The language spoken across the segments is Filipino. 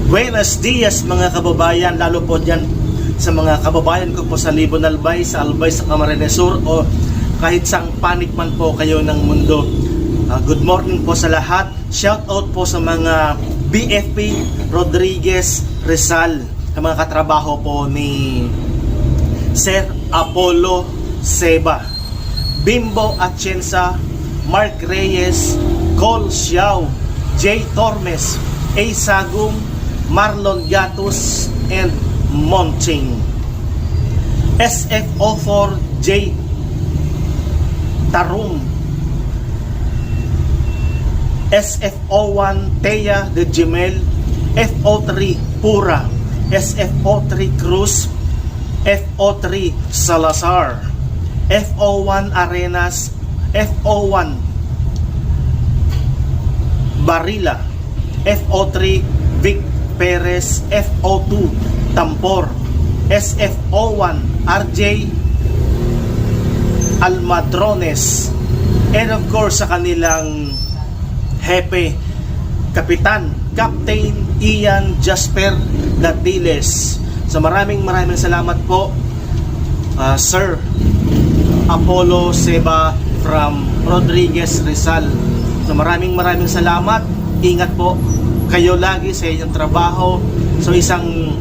Buenos dias mga kababayan, lalo po dyan sa mga kababayan ko po sa Libon Albay, sa Albay, sa Camarines Sur o kahit sang panig man po kayo ng mundo. Good morning po sa lahat. Shout out po sa mga BFP Rodriguez Rizal, sa mga katrabaho po ni Sir Apollo Seba, Bimbo Atienza, Mark Reyes, Cole Xiao, Jay Tormes, A. Sagum, Marlon Gatus, and Monting. SFO4 J. Tarum, SFO1 Teya de Jimel, FO3 Pura, SFO3 Cruz, FO3 Salazar, FO1 Arenas, FO1 Barila, FO3 Vic Perez, FO2 Tampor, SFO1 RJ Almadrones, and of course sa kanilang hepe, Kapitan Captain Ian Jasper Latiles. So maraming salamat po, Sir Apollo Seba from Rodriguez Rizal. So maraming salamat. Ingat po kayo lagi sa inyong trabaho. So isang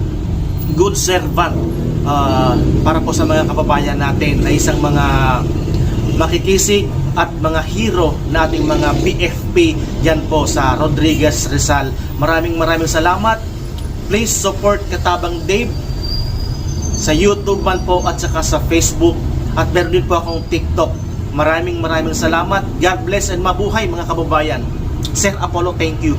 good servant para po sa mga kababayan natin, na isang mga makikisig at mga hero nating mga BFP yan po sa Rodriguez Rizal. Maraming salamat. Please support Katabang Dave sa YouTube man po at saka sa Facebook, at meron din po akong TikTok. Maraming salamat. God bless and mabuhay mga kababayan. Sir Apollo, thank you.